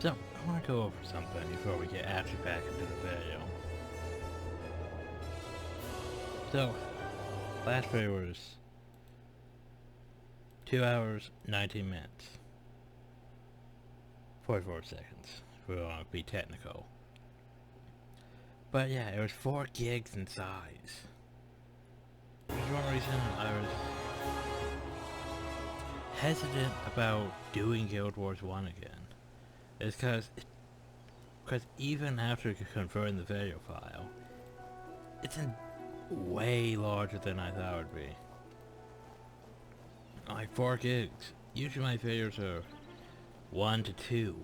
So, I want to go over something before we get actually back into the video. So, last video was 2 hours, 19 minutes, 44 seconds, if we want to be technical. But yeah, it was 4 gigs in size. There's one reason I was hesitant about doing Guild Wars 1 again. Is because even after converting the video file, it's way larger than I thought it would be. Like 4 gigs. Usually my videos are 1 to 2.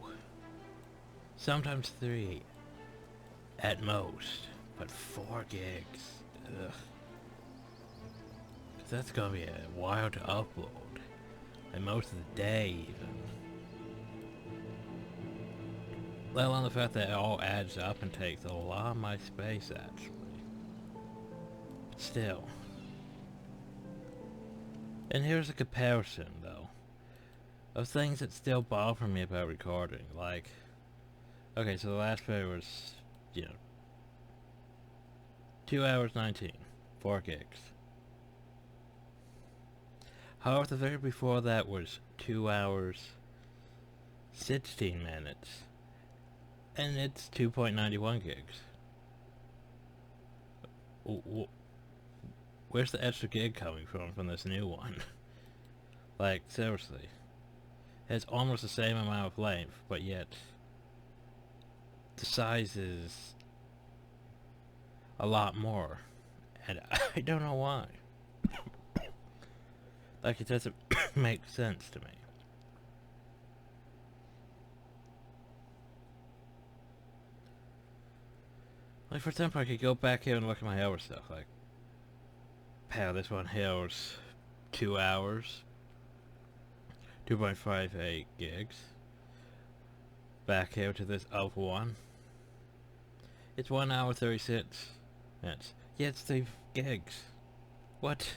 Sometimes 3 at most. But 4 gigs. Ugh. That's gonna be a while to upload. And most of the day even. Let alone the fact that it all adds up and takes a lot of my space actually. But still. And here's a comparison though. Of things that still bother me about recording. Like, okay, so the last video was, 2 hours 19. 4 gigs. However, the video before that was 2 hours 16 minutes. And it's 2.91 gigs. Where's the extra gig coming from this new one? Like, seriously. It's almost the same amount of length, but yet the size is a lot more. And I don't know why. Like, it doesn't make sense to me. Like, for example, I could go back here and look at my hour stuff. Like, how this one heals 2 hours, 2.58 gigs. Back here to this other one. It's 1 hour 36 minutes. Yeah, it's 3 gigs. What?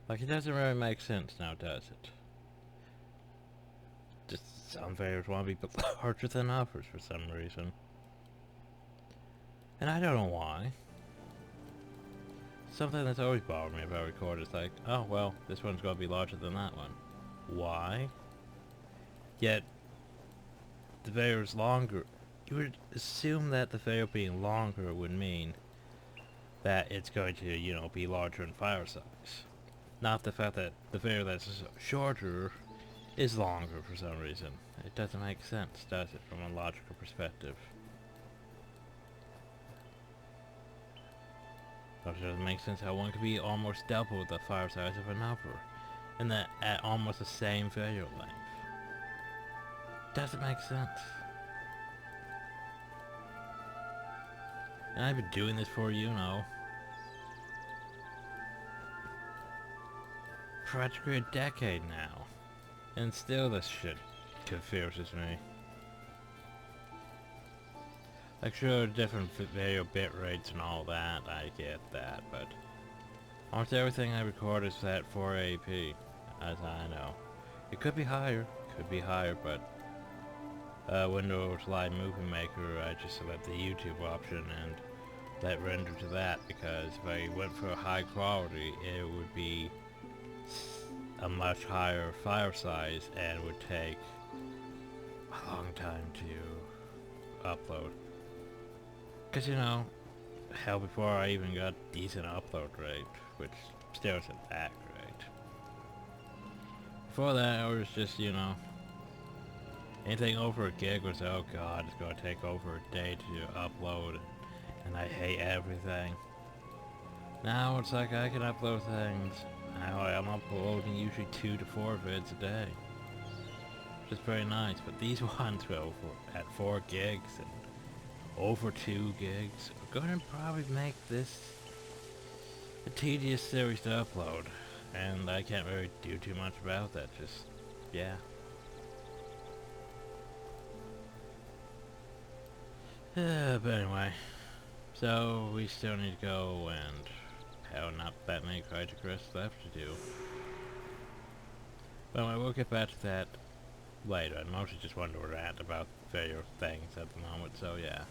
Like, it doesn't really make sense now, does it? Just some videos want to be larger than others for some reason. And I don't know why. Something that's always bothered me about record is like, oh well, this one's gonna be larger than that one. Why? Yet, the video is longer. You would assume that the video being longer would mean that it's going to, be larger in file size. Not the fact that the video that's shorter is longer for some reason. It doesn't make sense, does it, from a logical perspective? It doesn't make sense how one could be almost double the file size of another, and that at almost the same video length. Doesn't make sense. And I've been doing this for, practically a decade now. And still this shit confuses me. Like, sure, different video bit rates and all that, I get that, but almost everything I record is at 480p, as I know. It could be higher, but Windows Live Movie Maker, I just select the YouTube option and let render to that, because if I went for high quality, it would be a much higher file size and would take a long time to upload. Because, hell, before I even got decent upload rate, which still isn't that great. Before that, I was just, anything over a gig was, oh god, it's gonna take over a day to upload, and I hate everything. Now it's like I can upload things. Now I'm uploading usually 2 to 4 vids a day. Which is very nice, but these ones go at 4 gigs and over 2 gigs are going to probably make this a tedious series to upload. And I can't really do too much about that, just, yeah. But anyway, so we still need to go and not that many Cryptic quests left to do. But I will get back to that later. I mostly just wanted to rant about various things at the moment, so yeah.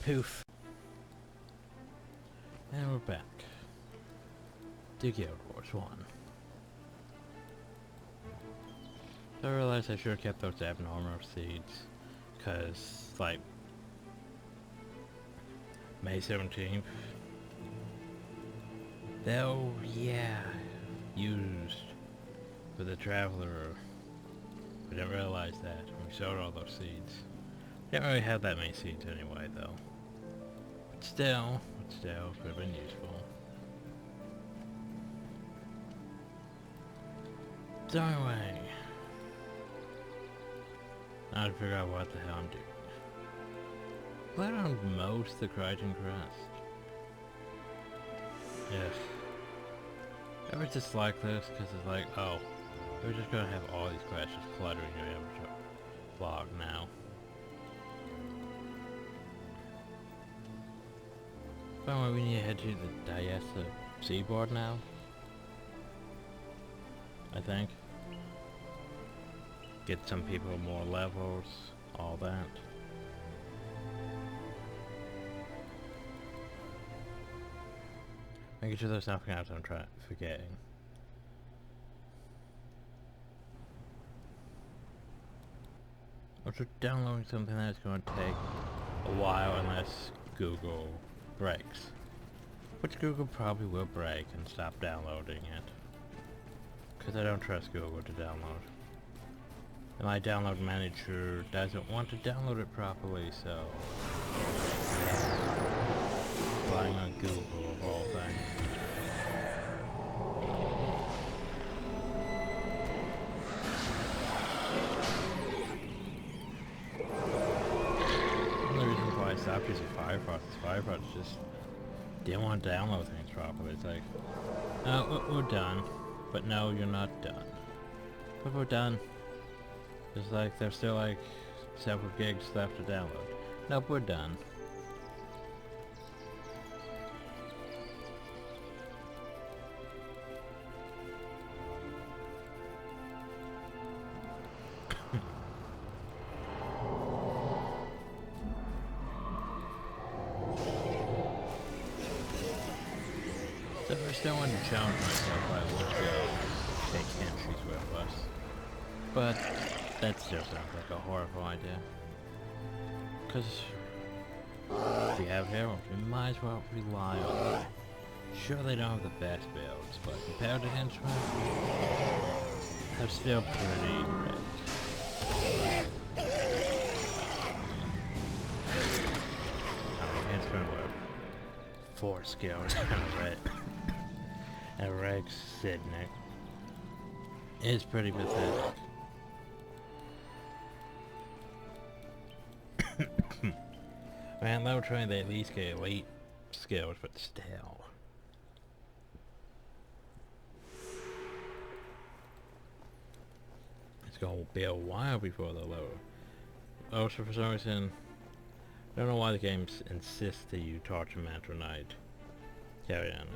Poof. And we're back. To Guild Wars 1. So I realized I should have kept those abnormal seeds. Cause, like, May 17th, they'll, yeah, used for the Traveler. We didn't realize that when we sowed all those seeds. Didn't really have that many seeds anyway, though. But still, could have been useful. So anyway, now to figure out what the hell I'm doing. Played on most of the Crichton Crest. Yes. I was just like this, because it's like, oh, we're just gonna have all these quests just cluttering your inventory log now. Anyway, we need to head to the Diessa seaboard now. I think. Get some people more levels, all that. Making sure there's nothing else I'm forgetting. Also downloading something that's going to take a while unless Google breaks. Which Google probably will break and stop downloading it. Because I don't trust Google to download. And my download manager doesn't want to download it properly, so... relying on Google of all things. One of the reasons why I stopped using Firefox is Firefox just didn't want to download things properly. It's like, oh, we're done. But no, you're not done. But we're done. It's like, there's still like several gigs left to download. Nope, we're done. So I still want to challenge myself, I would go take entries with us. But that still sounds like a horrible idea. Because if you have heroes, you might as well rely on them. Sure, they don't have the best builds, but compared to henchmen, they're still pretty rich. Henchmen with 4 skills and Rex Sidnick. It's pretty pathetic. Man, they were trying to at least get elite skills, but still. It's gonna be a while before they're low. Also, for some reason, I don't know why the game insists that you torture Mantra Knight. Carry on.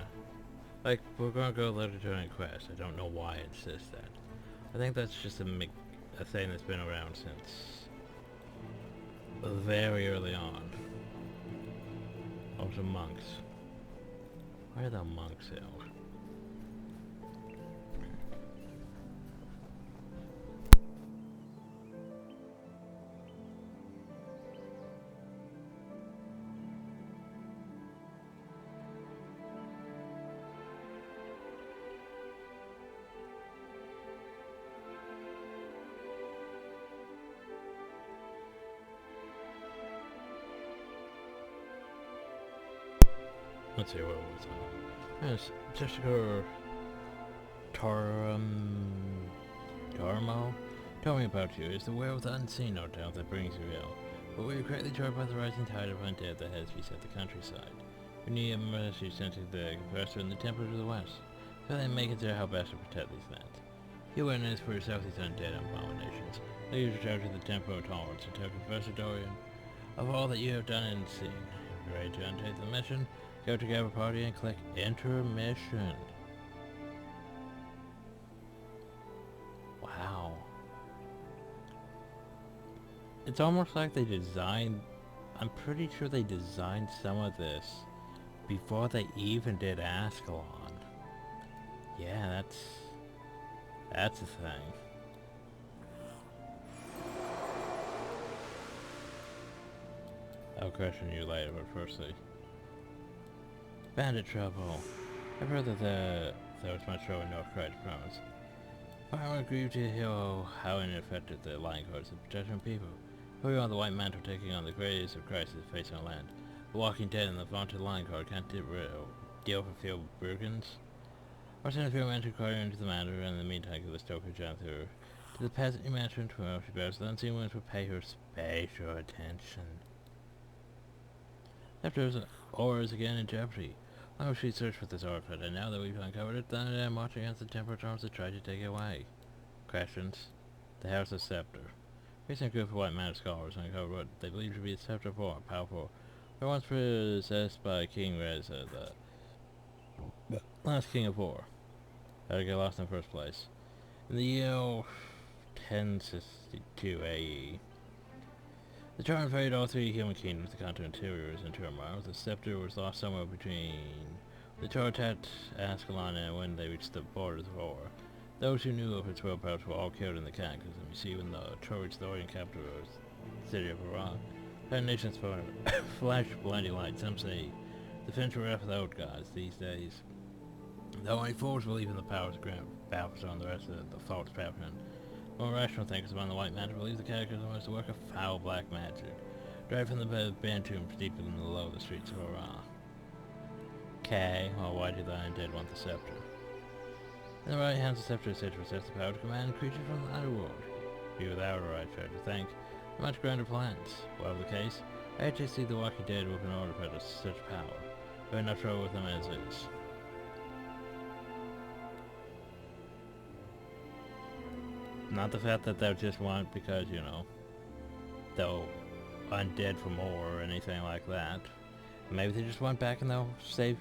Like, we're gonna go later during a quest. I don't know why it insists that. I think that's just a thing that's been around since very early on. Also monks. Why are the monks out? Let's see, what was it? Yes, Jessica Tarmo told me about you. It's the werewolf unseen, no doubt, that brings you ill. But we are greatly troubled by the rising tide of undead that has beset the countryside. We need a mercy sent to the Confessor in the temple to the west, so they may consider how best to protect these lands. You witness for yourself these undead abominations. They use your to the temple of tolerance and tell Confessor Dorian of all that you have done and seen. If you're ready to undertake the mission, go to Gather Party and click Intermission. It's almost like they designed... I'm pretty sure they designed some of this before they even did Ascalon. Yeah, that's a thing. I'll question you later, but firstly... Bandit trouble. I've heard that there was much trouble in North Christ Province. Fireman grieved to hear how it affected the line codes of protection people. Who are the White Mantle taking on the greatest of crises facing our land? The Walking Dead and the vaunted line code can't deal with field brigands? Or send a few men to inquire into the matter, and in the meantime give the stoker John through to the peasant you mentioned where she bears the unseen winds will pay her special attention. After ore is again in jeopardy. Long as we search for this artifact, and now that we've uncovered it, then I'm marching against the temporal storms to try to take it away. Questions. The House of Scepter. Recent group of White Mantle scholars uncovered what they believe to be the Scepter of War, powerful. They were once possessed by King Reza, the last king of war. How to get lost in the first place. In the year 1062 AE, the charm invaded all three human kingdoms. The continent interior was in turmoil. The scepter was lost somewhere between the Torah attacked Ascalon and when they reached the borders of war. Those who knew of its real powers were all killed in the cataclysm. You see, when the Torah reached the Orient capital of the city of Iran, the nations flashed blinding light. Some say the Finch were wrath without gods these days. The only fools believe in the powers of grand Balthasar and the rest of the false patron. More rational thinkers among the White Mantle believe the cataclysm was the work of foul black magic, derived from the Bantombs deeper than below the streets of Iran. Okay, well, why do the undead want the scepter? In the right hand, the scepter is said to possess the power to command creatures from the underworld. Be without a right try to think much grander plans. Whatever the case, I hate to see the Walking Dead with an artifact of such power. We have enough trouble with them as is. Not the fact that they'll just want because, you know, they'll undead for more or anything like that. Maybe they just want back and they'll save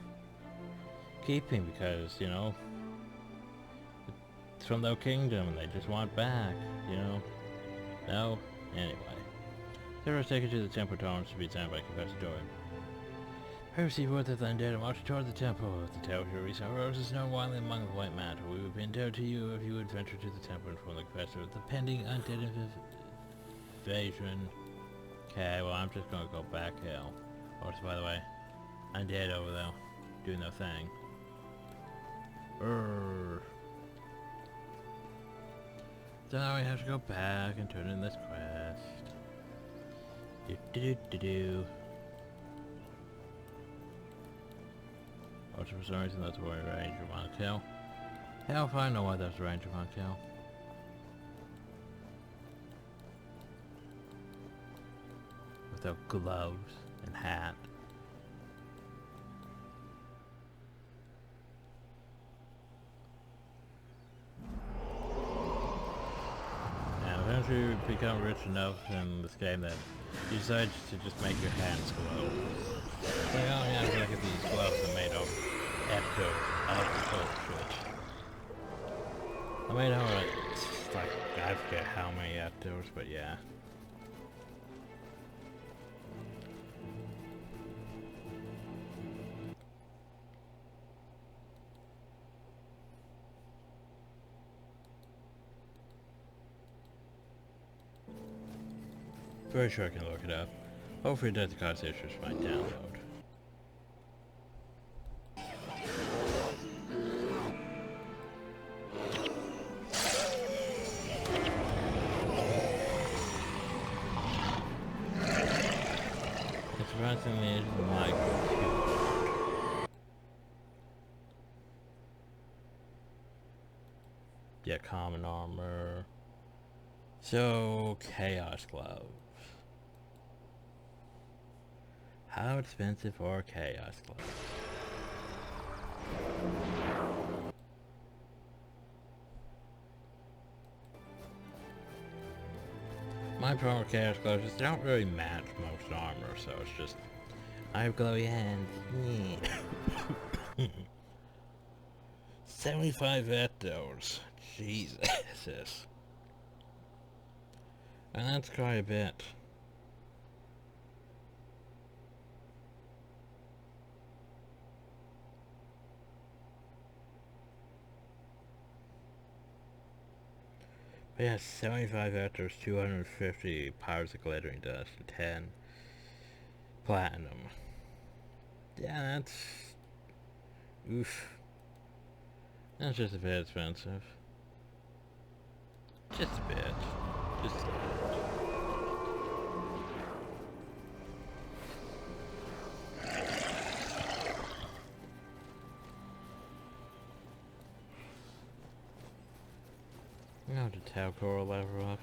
keeping because, you know, it's from their kingdom and they just want back, you know. No? Anyway. Sarah was taken to the temple tones to be examined by Professor Joy. I received word that the undead are marching toward the temple. If the tale of your recent rose is known widely among the White Mantle, we would be indebted to you if you would venture to the temple and inform the professor of the pending undead invasion. Okay, well, I'm just gonna go back hill. Also, by the way, undead over there, doing their thing. So now we have to go back and turn in this quest. Do. Also, for some reason, that's where Ranger want to kill. Hell if I know why that's Ranger want to kill. With their gloves and hat. And eventually you become rich enough in this game that you decide to just make your hands glow. It's like, oh yeah, look at these gloves are made of echo. I like the cold shit. I made out of like, I forget how many ectos, but yeah. Very sure I can look it up. Hopefully it doesn't cause issues with my download. It's surprisingly my computer. Yeah, common armor. So, Chaos Gloves. How expensive are Chaos Gloves? My problem with Chaos Gloves is they don't really match most armor, so it's just... I have glowy hands. Yeah. 75 ectos. Jesus. And that's quite a bit. But yeah, 75 vectors, 250 powers of glittering dust, and 10 platinum. Yeah, that's... oof. That's just a bit expensive. Just a bit. Just a bit. Now the Talcor level up.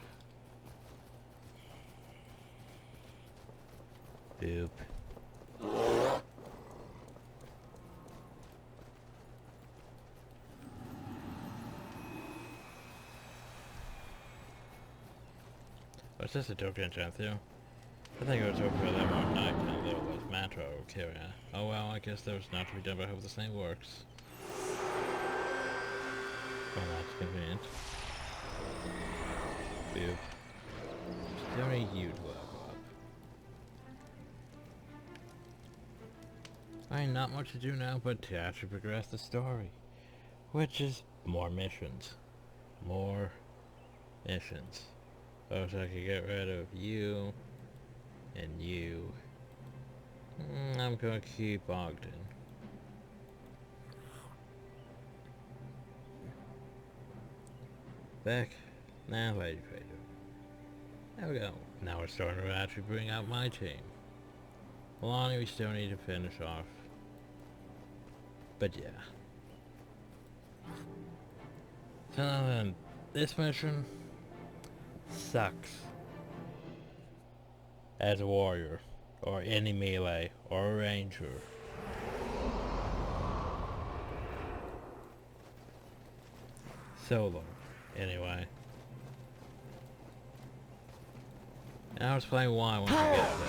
Boop. What's this a token jump through? I think I was hoping for that more night and a little less mantra would carry on. Oh well, I guess that was not to be done, but I hope this thing works. Well, that's convenient. Boop. Still need you to level up. I ain't not much to do now but to actually progress the story. Which is more missions. More missions. Oh, so I could get rid of you and you. I'm gonna keep Ogden. Back. Now, Lady Fader. There we go. Now we're starting to actually bring out my team. Lonnie, we still need to finish off. But yeah. So now then, this mission sucks. As a warrior, or any melee, or a ranger. Solo, anyway. And I was playing Y once I get there.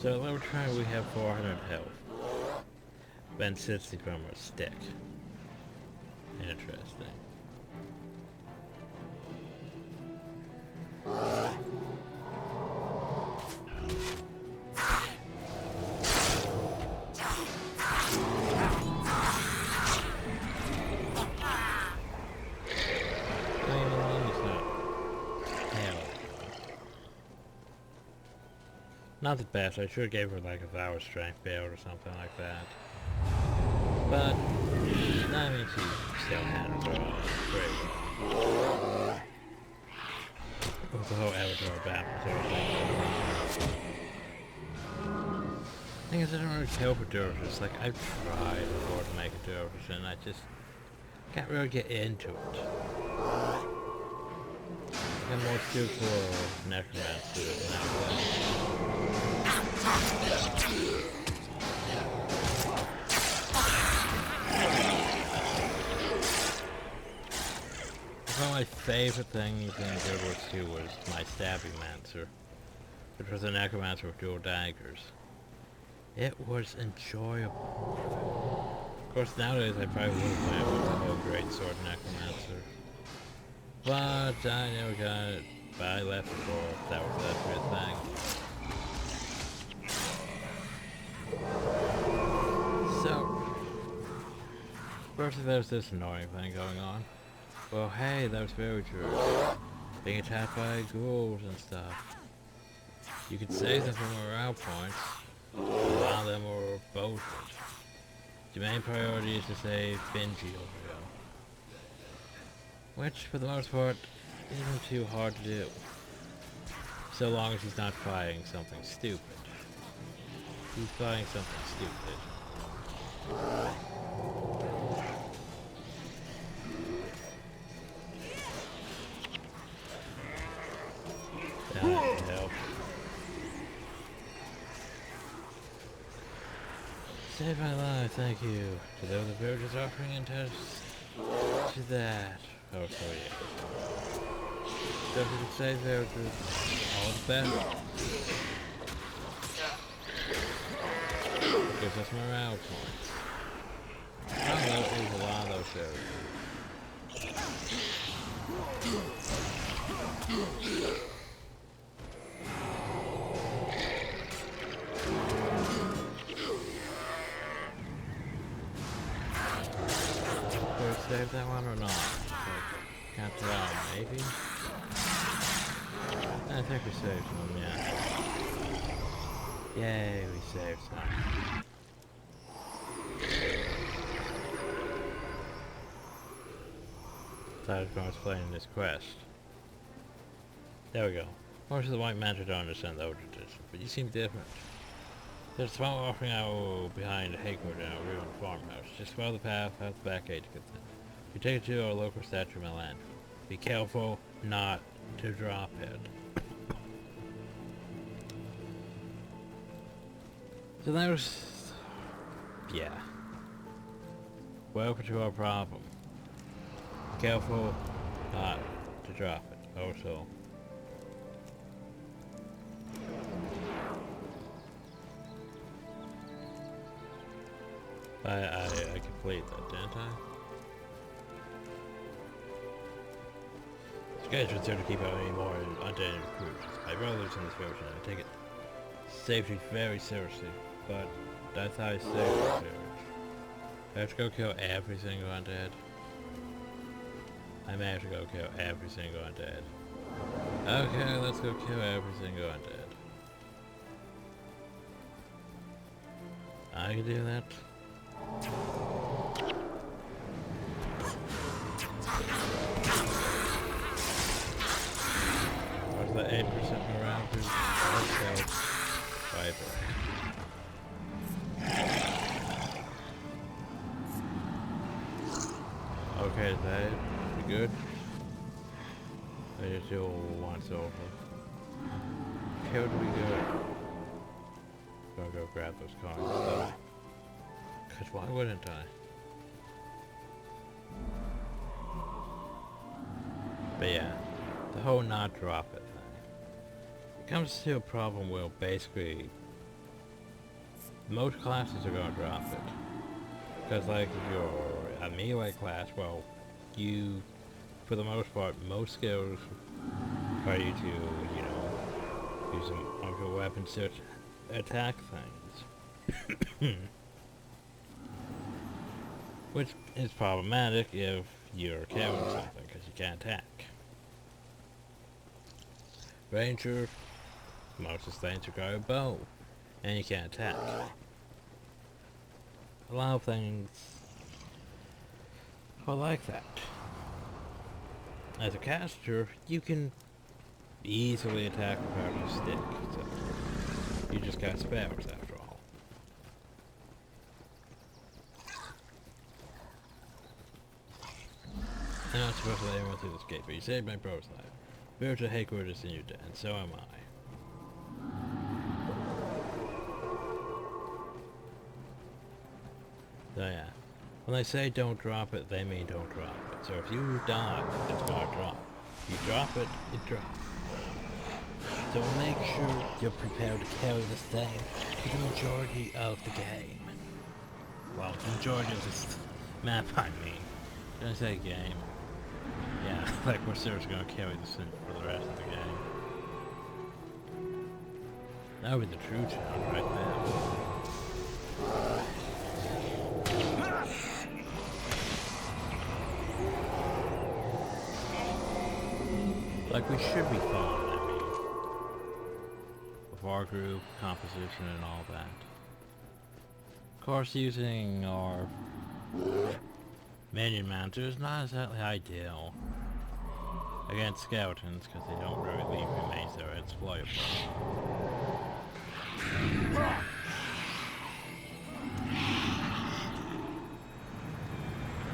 So at level 20 we have 400 health. Then 60 from a stick. Interesting. Not the best, I should have gave her like a Valor Strength build or something like that. But, I mean, she still handles her own pretty well. With the whole Avatar battle sort of thing. Thing is, I don't really care for dervishes. Like, I've tried before to make a dervish and I just can't really get into it. I'm more skilled for necromancy than that. One of my favorite things in Guild Wars 2 was my Stabbing Mancer, which was a necromancer with dual daggers. It was enjoyable. Of course, nowadays I probably wouldn't play with the whole Great Sword Necromancer. But I never got it. But I left before that was that weird thing. So, first there's this annoying thing going on. Well, hey, those villagers being attacked by ghouls and stuff. You could save them from morale points, allow them or both. The main priority is to save Benji over here. Which, for the most part, isn't too hard to do. So long as he's not fighting something stupid. He's fighting something stupid. That can help. Save my life, thank you. To those the villagers offering in test to that. Oh, so yeah. So if you can save villagers, all the better. Gives us morale points. Probably is a lot of those villagers. Can't tell, maybe? I think we saved some, yeah. Yay, we saved some. Thought I was going to explain this quest. There we go. Most of the white men don't understand the old tradition, but you seem different. There's a small offering out behind the Hakewood in our ruined farmhouse. Just follow the path out the back gate to get there. You take it to our local statue of Milan. Be careful not to drop it. So that was... yeah. Welcome to our problem. Be careful not to drop it. Also... I completed that, didn't I? Scheduled to keep out any more undead recruits. My brothers in this version, I take it safety very seriously, but that's how I say it. I have to go kill every single undead. I may have to go kill every single undead. Okay, let's go kill every single undead. I can do that. What's the 8% morale boost? Let's go. Viper. Okay, that we good? I just do once over. How do we go? Gonna go grab those coins though. Cause why wouldn't I? But yeah, the whole not drop it thing. It comes to a problem where basically most classes are gonna drop it. Cause like if you're a melee class, well, you, for the most part, most skills require you to, you know, use one of your weapons to attack things. Which is problematic if you're carrying something, because you can't attack. Ranger, most of the things require a bow, and you can't attack. A lot of things are like that. As a caster, you can easily attack without a stick, so you just got spells after all. I'm not supposed to let anyone through this gate, but you saved my bro's life. Spiritual Hakewood is in your den, and so am I. So yeah, when they say don't drop it, they mean don't drop it. So if you die, it's gonna drop. If you drop it, it drops. So make sure you're prepared to carry this thing for the majority of the game. Well, the majority of this map, I mean. Did I say game? Yeah, like we're seriously gonna carry this thing for the rest of the game. That would be the true challenge right there. Like we should be fine, I mean. With our group, composition and all that. Of course, using our minion mounter is not exactly ideal against skeletons, because they don't really leave remains that are exploitable.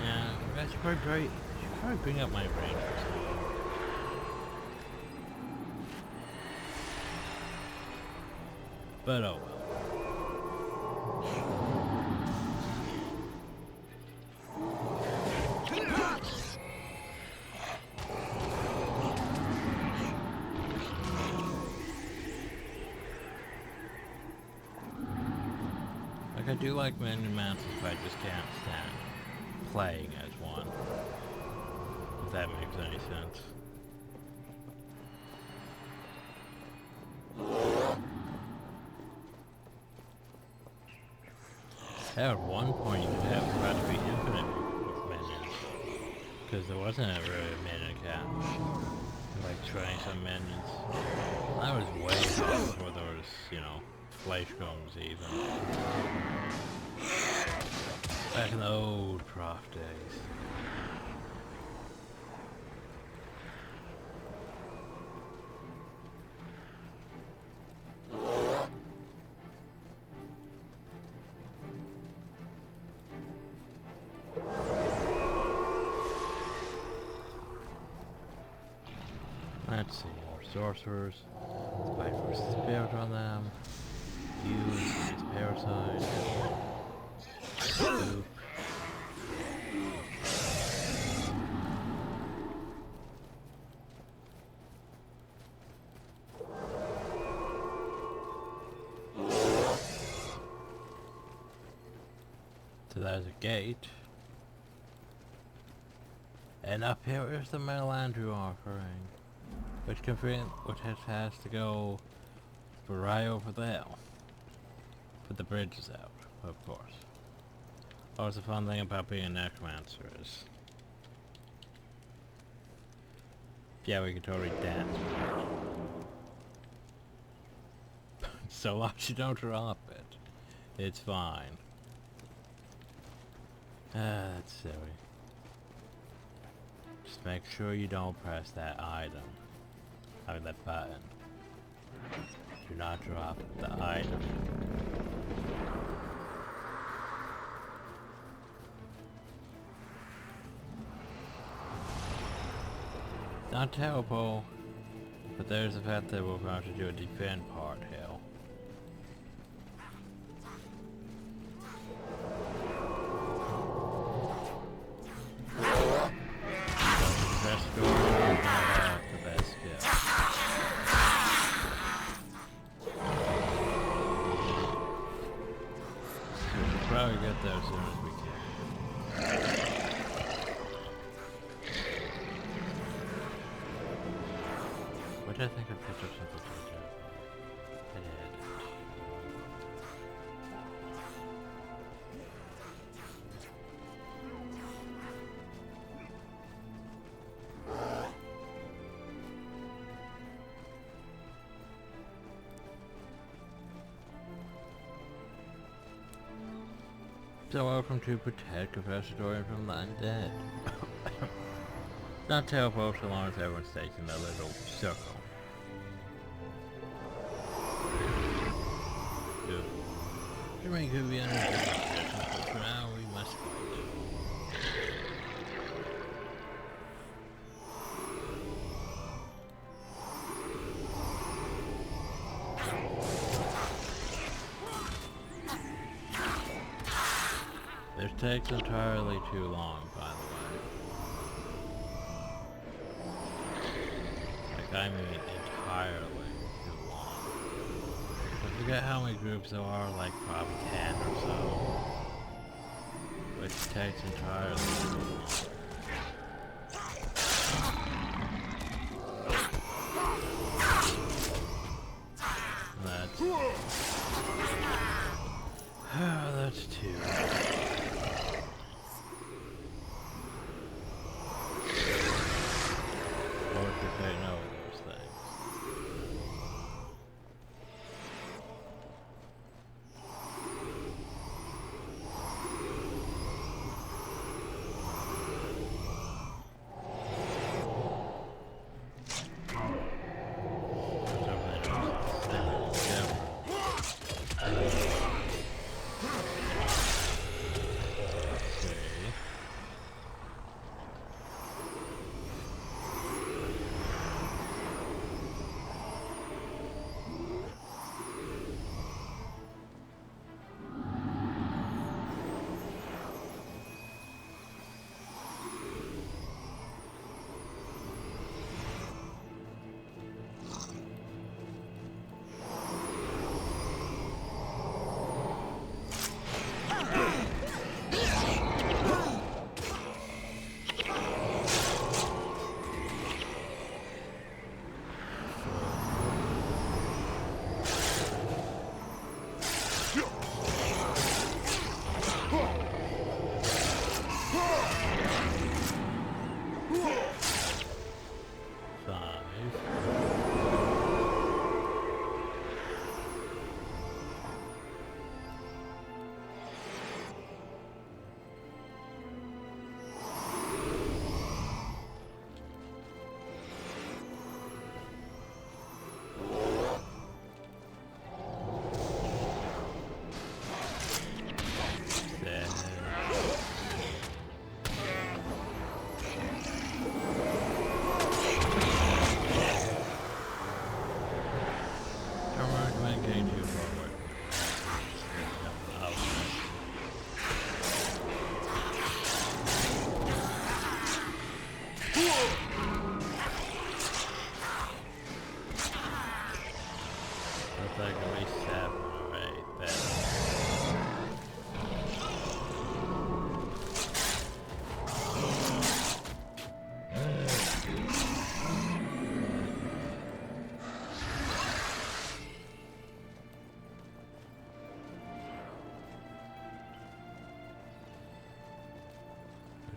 Yeah, I should probably bring up my rangers. But oh well. Like, I do like minion mounts, but I just can't stand playing as one. If that makes any sense. At one point you could have practically infinite with minions. Because there wasn't really a minion count. Like 20 some minions. That was way before there was, you know, flesh combs even. Back in the old prof days. Let's see, more sorcerers. Let's buy first spirit on them. Use these parasites. Oop. So there's a gate. And up here is the Melandru offering. Which has to go right over there. But the bridge is out, of course. Oh, it's the fun thing about being a necromancer is... yeah, we can totally dance with it. So long as you don't drop it, it's fine. That's silly. Just make sure you don't press that item. I mean that button. Do not drop the item. Not terrible, but there's the fact that we're going to do a defend part here. Probably get there as soon as we can. What did I think I picked up something to do? I did. So welcome to protect Professor Dorian from the undead. Not terrible so long as everyone stays in their little circle. Good. There may could be another suggestion, but for now we must fight. This takes entirely too long, by the way. Like, I mean entirely too long. I forget how many groups there are, like probably 10 or so. Which takes entirely too long. That's two. Or if they know those things.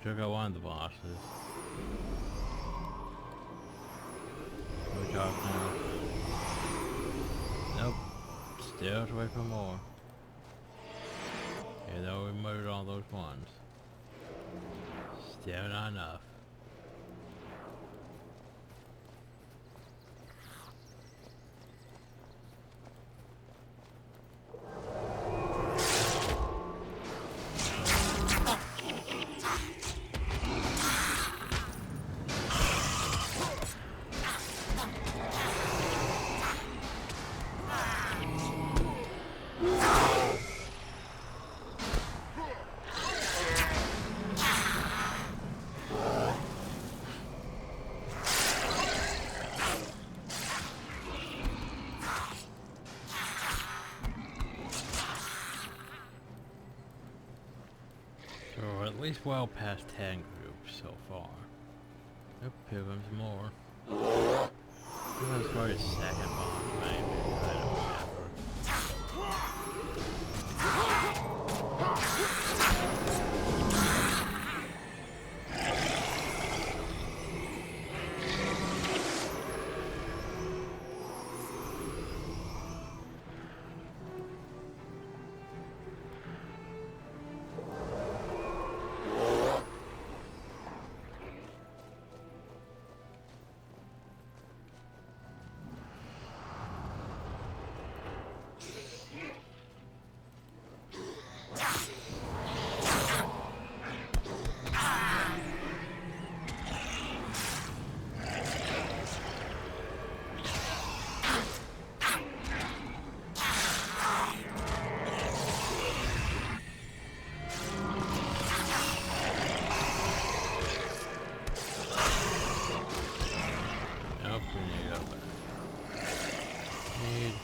took out one of the bosses. We talk now. Nope. Still have to wait for more. Even though we murdered all those ones. Still not enough. So we're at least well past 10 groups so far. Yep, here comes more. That was probably the second boss, maybe. I don't remember.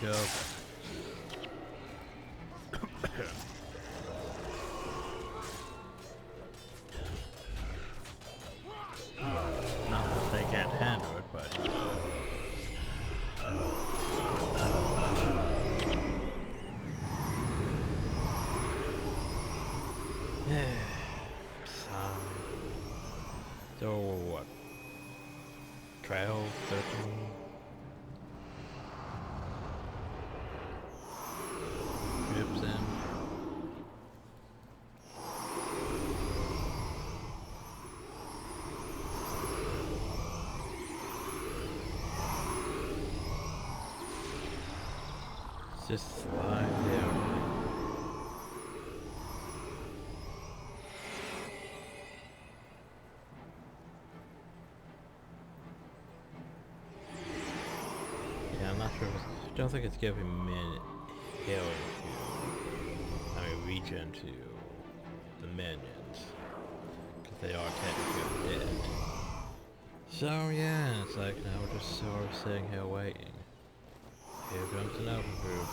Go back. Not that they can't handle it, but so what? 12, 13? Just slide down. Yeah, I'm not sure. I don't think it's giving min healing to. I mean, regen to the minions, because they are technically dead. So yeah, it's like now we're just sort of sitting here waiting. Here comes another group.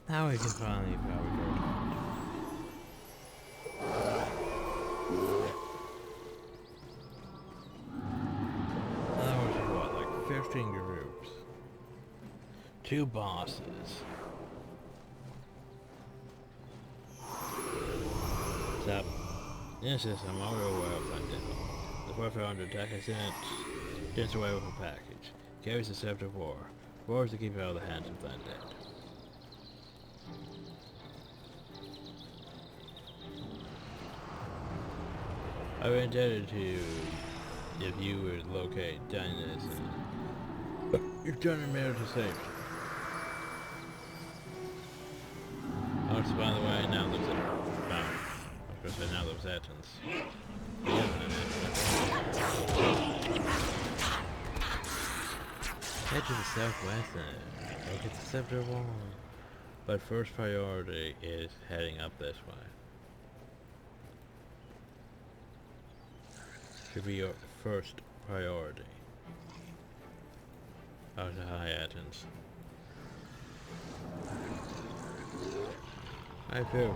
Now we can finally probably go to that was what, like 15 groups. 2 bosses. So, this is a Mario World Fundamental. The warfare under attack is sent away with a package. Carries the scepter of war. War is to keep it out of the hands of the undead. I would indebted to if you would locate Dynas and you've done a matter to save. Oh, so by the way, now there's a I was gonna say now there's Athens. Yeah, Head to the southwest and look at the scepter wall. But first priority is heading up this way. Should be your first priority. Out to High Athens. I feel you.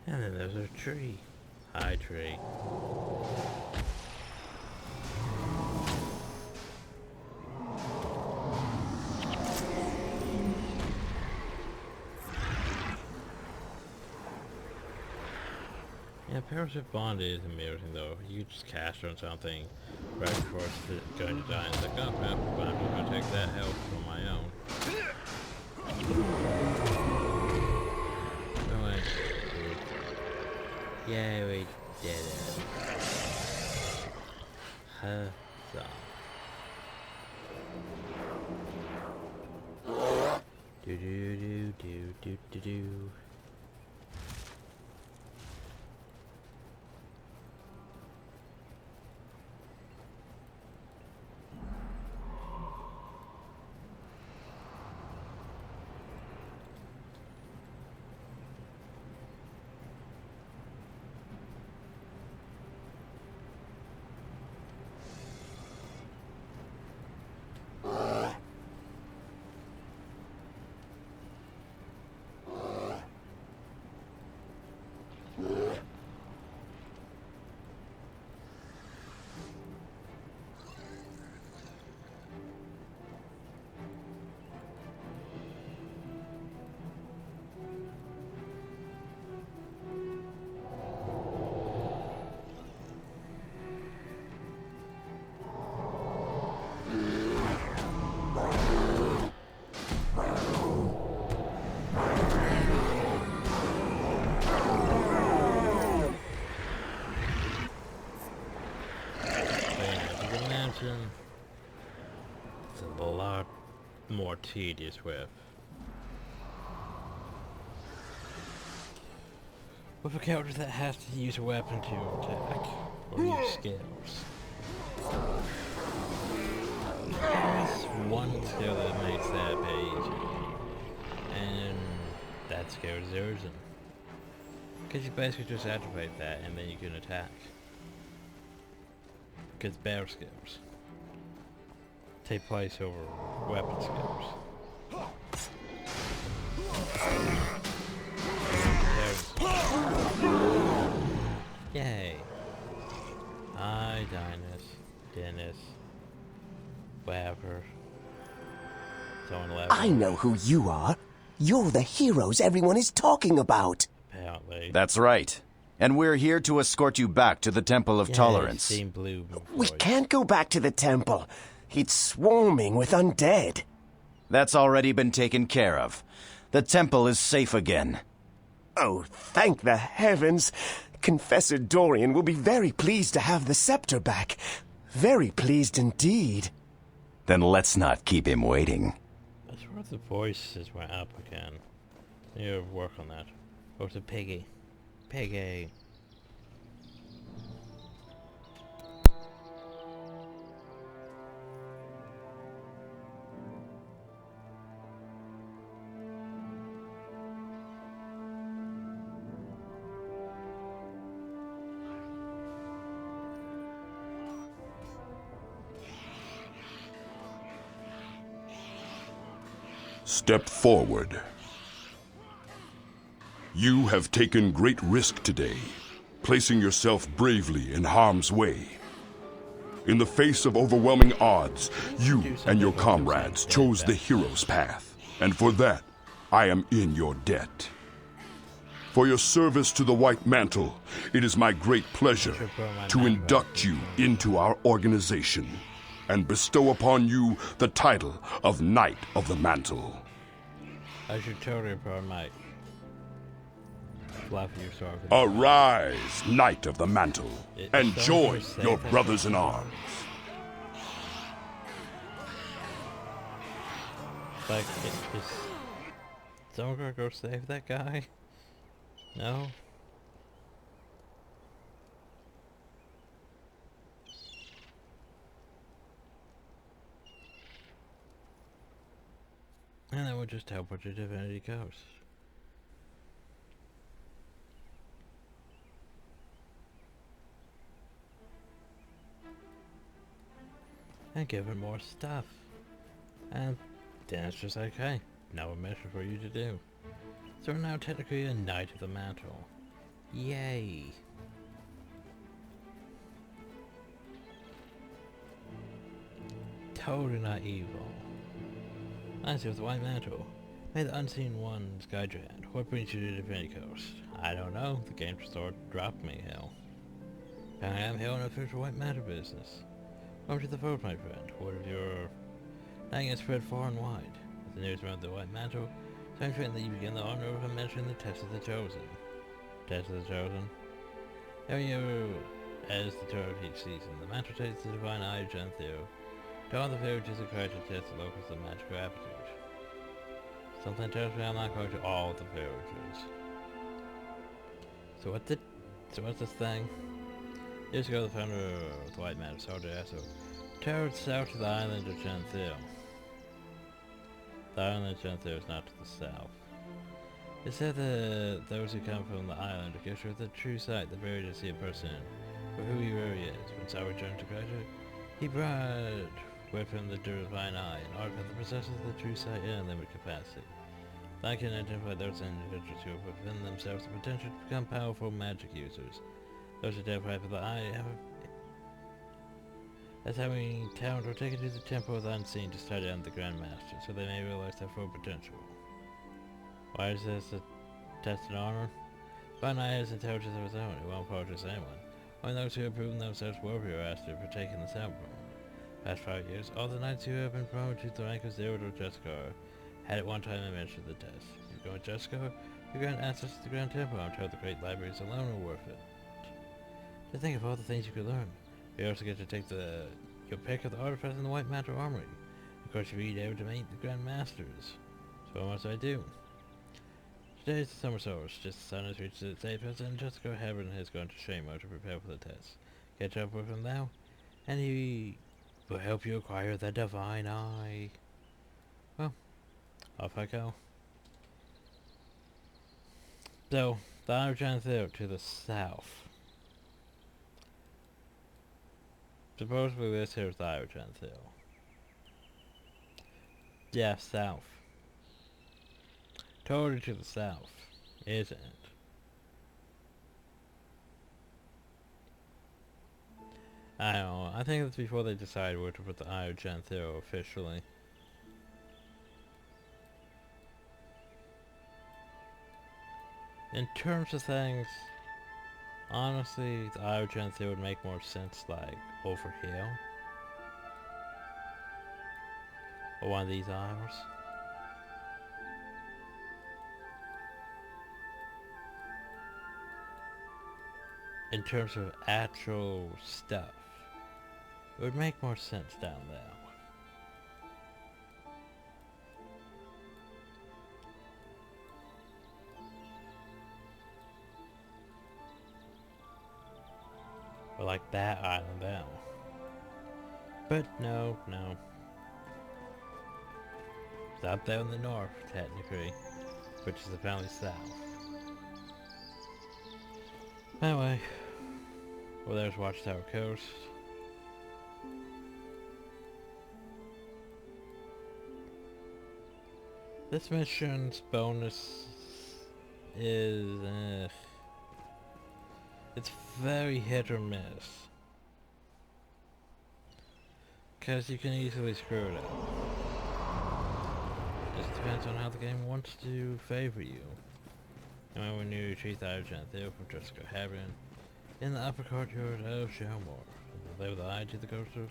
And then there's a tree. High tree. Yeah, Parasitic Bond is amusing though. You just cast on something right before it's going to die and it's like, oh crap, but I'm just going to take that health on my own. Yeah, we did it. Huzzah. Do do do do do do do. It's a lot more tedious with a character that has to use a weapon to attack or use skills. There's one skill that makes that a bit easier, and that skill is Erosion. Because you basically just activate that and then you can attack. Because bear skills take place over weapon skills. Yay. Hi, Dennis. Whatever. I know who you are. You're the heroes everyone is talking about. Apparently. That's right. And we're here to escort you back to the Temple of Tolerance. We can't go back to the temple. It's swarming with undead. That's already been taken care of. The temple is safe again. Oh, thank the heavens. Confessor Dorian will be very pleased to have the scepter back. Very pleased indeed. Then let's not keep him waiting. I swear the voices went up again. You work on that. Go to Piggy. Piggy. Step forward. You have taken great risk today, placing yourself bravely in harm's way. In the face of overwhelming odds, you and your comrades chose the hero's path, and for that, I am in your debt. For your service to the White Mantle, it is my great pleasure to induct you into our organization and bestow upon you the title of Knight of the Mantle. I should totally promote. Arise, Knight of the Mantle, and join your brothers in arms. Like, is someone gonna go save that guy? No? And that would just help with the Divinity Ghost. And give it more stuff. And then it's just okay. Now a mission for you to do. So we're now technically a Knight of the Mantle. Yay! Totally not evil. I see with the White Mantle. May the Unseen Ones guide your hand. What brings you to the Divinity Coast? I don't know. The game store dropped me, hell. I am here on official White Mantle business. Welcome to the vote, my friend. Word of your night has spread far and wide. With the news around the White Mantle, time to that you begin the honor of mentioning the Test of the Chosen. Test of the Chosen? Every year, as the tour of each season, the Mantle takes the divine eye of Jantheo to all the villages and try to test the locals of magical aptitude. Something tells me I'm not going to all the villages. So what's this thing? Years ago, the founder of the White Mantle, Soldier Esso, toured south to the island of Jantheo. The island of Jantheo is not to the south. It said that those who come from the island are gifted with a true sight, the ability to see a person for who he really is. When Saul returned to Kraja, he brought with him the divine eye, an artifact that possesses the true sight in unlimited capacity. I can identify those individuals who have within themselves the potential to become powerful magic users. Those who identify with the eye have as having talent or taken to the Temple of the Unseen to study under the Grand Master, so they may realize their full potential. Why is this a test in honor? Divine Eye has intelligence of its own, it won't apologize to anyone. Only those who have proven themselves worthy are asked to partake in the ceremony. Past 5 years, all the knights who have been promoted to the rank of Zero or Jessica had at one time administered the test. If you go with Jessica, you grant access to the Grand Temple until the great libraries alone are worth it. To think of all the things you could learn. You also get to take your pick of the artifacts in the White Mantle Armory. Of course, you'll be able to meet the Grand Masters. So what must I do? Today is the summer solstice. Just the sun has reached its apex, and Jessica Heaven has gone to Shamo to prepare for the test. Catch up with him now, and he will help you acquire the Divine Eye. Well, off I go. So, the Eye of Jantheo to the south. Supposedly this here is the Eye of Jantheo. Yeah, south. Totally to the south, isn't it? I don't know. I think it's before they decided where to put the Eye of Jantheo officially. In terms of things, honestly, the Eye of Jantheo would make more sense, like, over here. Or one of these isles. In terms of actual stuff, it would make more sense down there. Or like that island down. But no. It's up there in the north, technically. Which is apparently south. Anyway. Well, there's Watchtower Coast. This mission's bonus is... it's very hit or miss. Because you can easily screw it up. Just depends on how the game wants to favor you. And when you retrieve the Argent there from Jessica Heron in the upper courtyard of Shelmore, they will guide to the coast of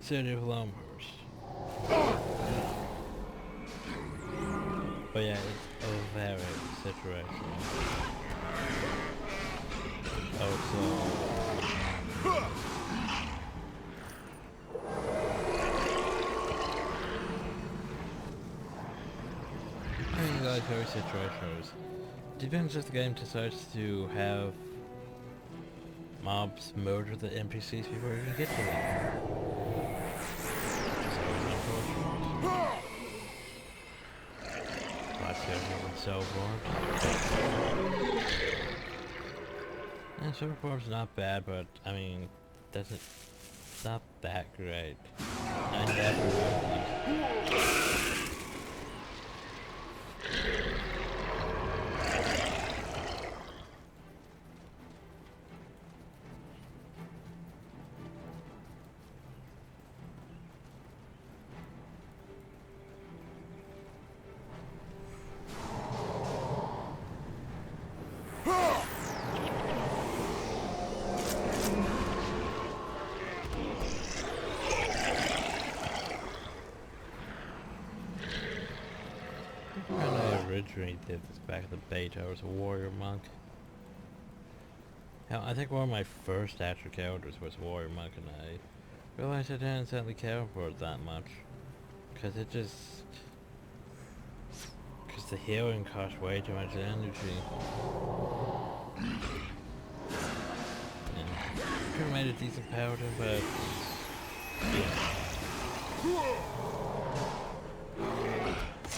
City of Lomehurst. But yeah, it's a very situation. Also, I mean, like very situations. Depends if the game decides to have mobs murder the NPCs before you can get to them. So yeah, Silverborn's not bad, but I mean, it's not that great. I never originally did this back in the beta. I was a warrior monk. Hell, I think one of my first actual characters was warrior monk, and I realized I didn't exactly care for it that much. Because the healing cost way too much energy. Yeah. Could have made a decent paladin, but yeah.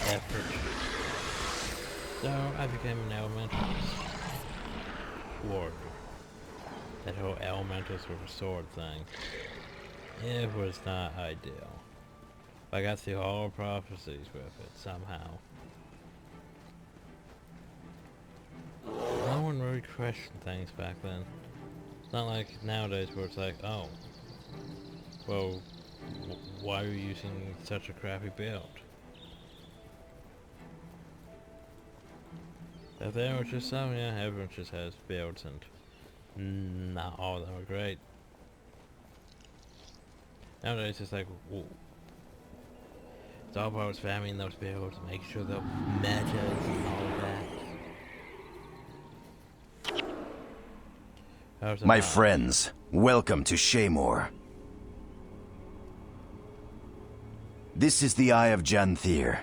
Effort. So I became an elementalist warrior. That whole elementalist with a sword thing. It was not ideal. I got through all prophecies with it somehow. No one really questioned things back then. It's not like nowadays where it's like, oh, well, why are you using such a crappy build? If they were just so, yeah, everyone just has builds and not all of them are great. Nowadays it's like, well, it's all about spamming those builds, make sure the metas and all that. My friends, welcome to Shamor. This is the Eye of Janthir.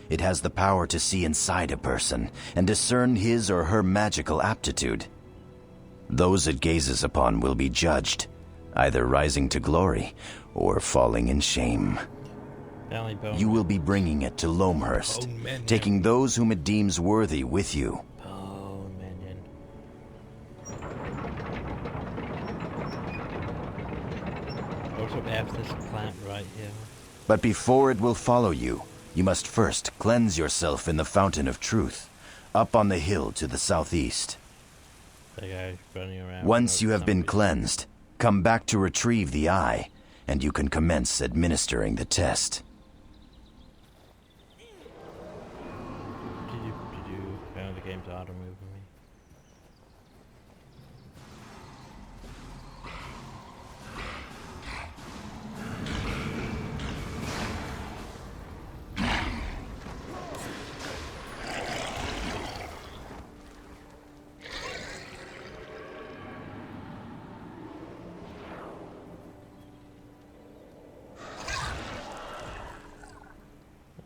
It has the power to see inside a person and discern his or her magical aptitude. Those it gazes upon will be judged, either rising to glory or falling in shame. You will be bringing it to Lomehurst, taking those whom it deems worthy with you. Also have this plant right here. But before it will follow you, you must first cleanse yourself in the Fountain of Truth, up on the hill to the southeast. Once you have been cleansed, come back to retrieve the eye, and you can commence administering the test. Did you found the game to auto move me?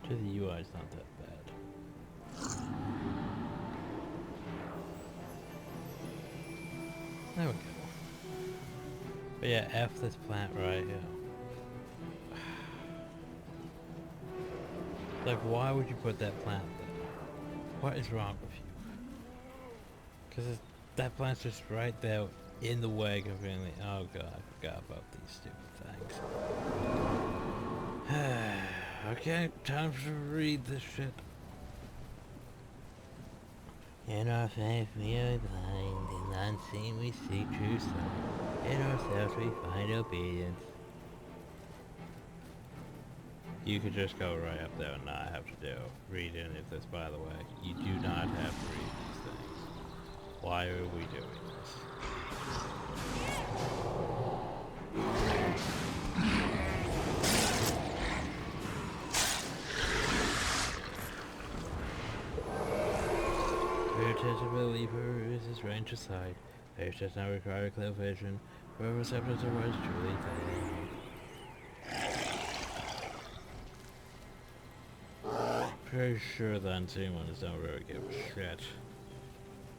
The UI is not that bad. There we go. But yeah, F this plant right here. Like, why would you put that plant there? What is wrong with you? Because that plant's just right there in the way of everything. Oh god, I forgot about these stupid things. Okay, time to read this shit. In our faith we are blind, in unseen we seek true sight. In ourselves we find obedience. You could just go right up there and not have to read any of this, by the way. You do not have to read these things. Why are we doing this? Faith does a believer is his range of sight. Faith does not require clear vision, for a receptor to words truly fail. Pretty sure the unseen one is not really give a shit.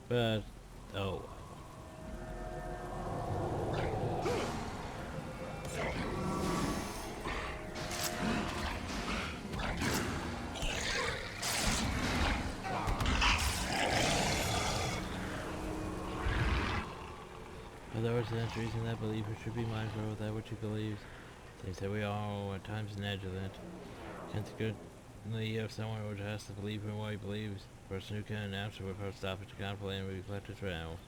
But, oh well. Although it's that reason that believers should be mindful of that which he believes. Things that we all at times negligent. Can't good of someone who has to believe in what he believes. A person who can announce it without stopping to contemplate and reflect as well.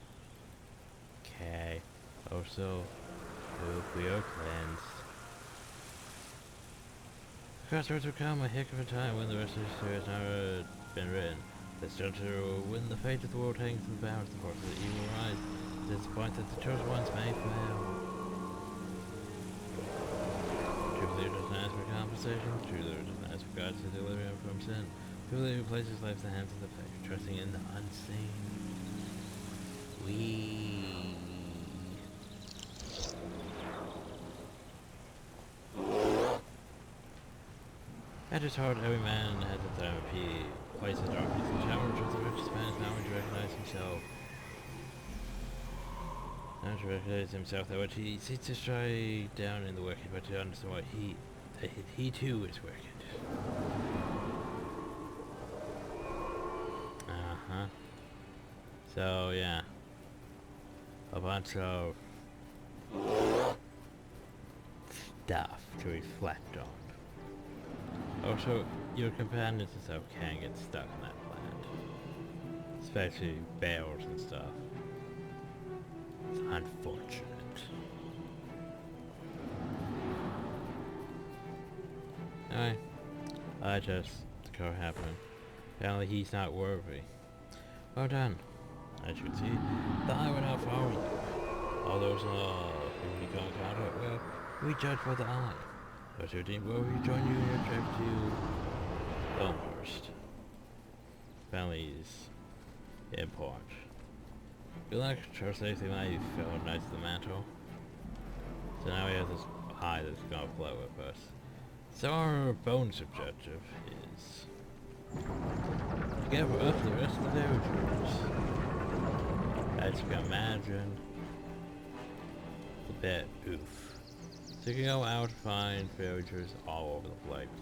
Okay. Also, hope we are cleansed. The crossroads will come a heck of a time when the rest of history has not been written. This juncture, when the fate of the world hangs in the balance, the force of the evil rise. It is the point that the chosen ones may fail. True believer does not ask for compensation. True believer does not ask for God to deliver him from sin. True believer places his life in the hands of the faith, trusting in the unseen. At his heart, every man has a time of place of darkness. The challenge of the richest man is not to recognize himself. Not to recognize himself that what he seeks to strike down in the wicked, but to understand what he too is wicked. So yeah, a bunch of stuff to reflect on. Also, your companions and stuff can get stuck in that plant, especially bears and stuff. It's unfortunate. Alright, the car happened. Apparently he's not worthy. Well done. As you can see, the eye will not follow you. All those who you come in contact with, we judge by the eye. Those who deem worthy join you in your trip to Elmhurst. Families import. Good luck, trust anything that you feel nice to the mantle. So now we have this eye that's gonna float with us. So our bonus objective is to get up the rest of the villagers. As you can imagine, it's a bit oof. So you can go out and find villagers all over the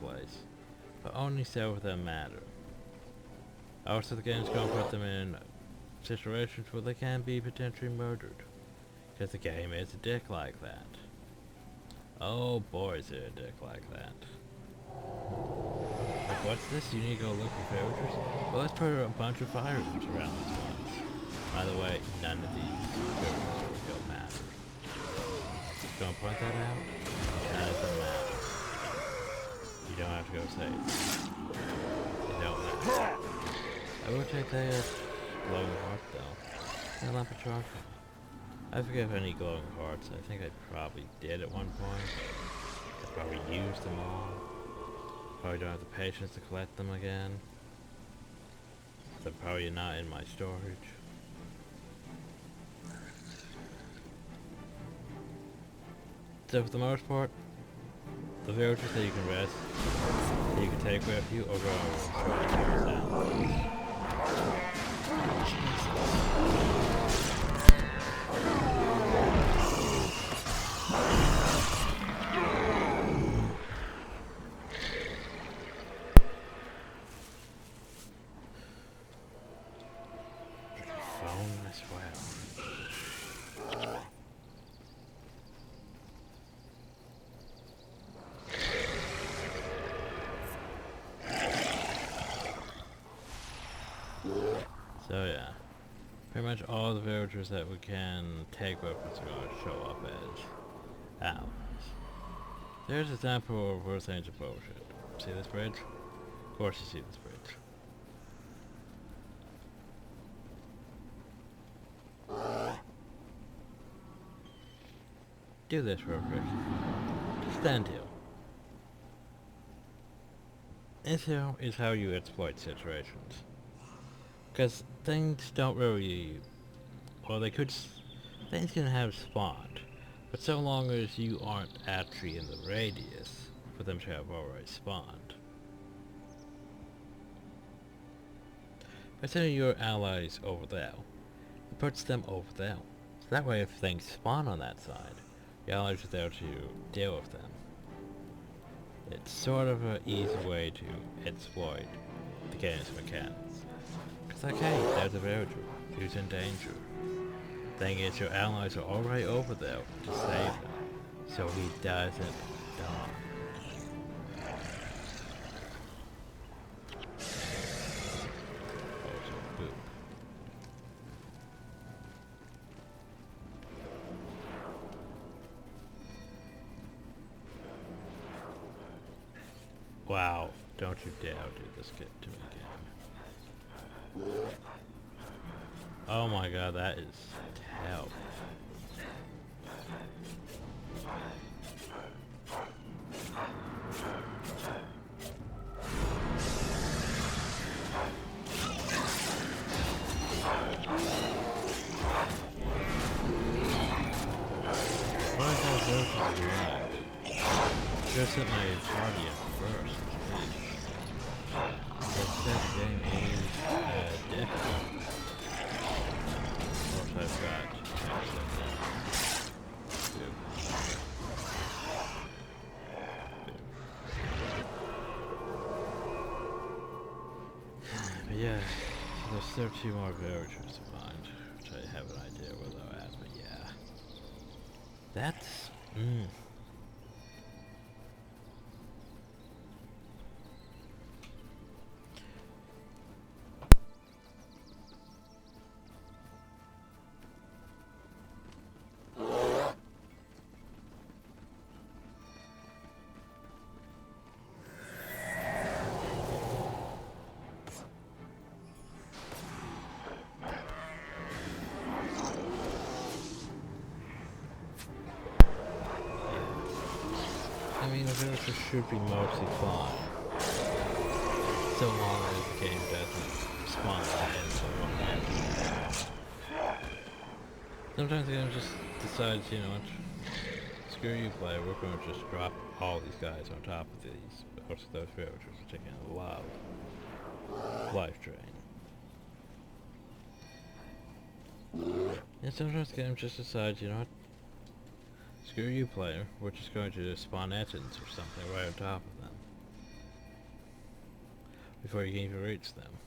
place, but only so that matter. Also, the game's gonna put them in situations where they can be potentially murdered, because the game is a dick like that. Oh boy, is it a dick like that. Like, what's this? You need to go look for villagers? Well, let's put a bunch of fire zones around these ones. By the way, none of these villagers will matter. Don't point that out. None of them matter. You don't have to go say it. They don't matter. I will take that glowing heart though. And lamp of charcoal. I forget if any glowing hearts. I think I probably did at one point. I probably used them all. Probably don't have the patience to collect them again. They're probably not in my storage. So for the most part, the villagers that you can rest, that you can take with you, or go out. much all the villagers that we can take with us are going to show up as allies. There's a example of Earth Angel bullshit. See this bridge? Of course you see this bridge. Do this real quick. Just stand still. This here is how you exploit situations. Because things don't really... Well, things can have spawned. But so long as you aren't actually in the radius for them to have already spawned. By sending your allies over there, it puts them over there. So that way if things spawn on that side, the allies are there to deal with them. It's sort of an easy way to exploit the game's mechanics. Because like, hey, there's a villager who's in danger. Thing is, your allies are already over there to save him, so he doesn't die. Wow, don't you dare do this to me again. Oh my god, that is terrible. Why is that versus alive? Just hit my party at first. That game is difficult. Of course I've got but yeah, so there's still 2 more villagers to find, which I have an idea where they're at, but yeah. That's I mean, the villagers should be mostly fine. So long as the game doesn't spawn ads or whatnot. Sometimes the game just decides, you know what, screw you player, we're going to just drop all these guys on top of these. Most of those villagers are taking a lot of life drain. And sometimes the game just decides, you know what, screw you player, we're just going to spawn Ettins or something right on top of them. Before you can even reach them.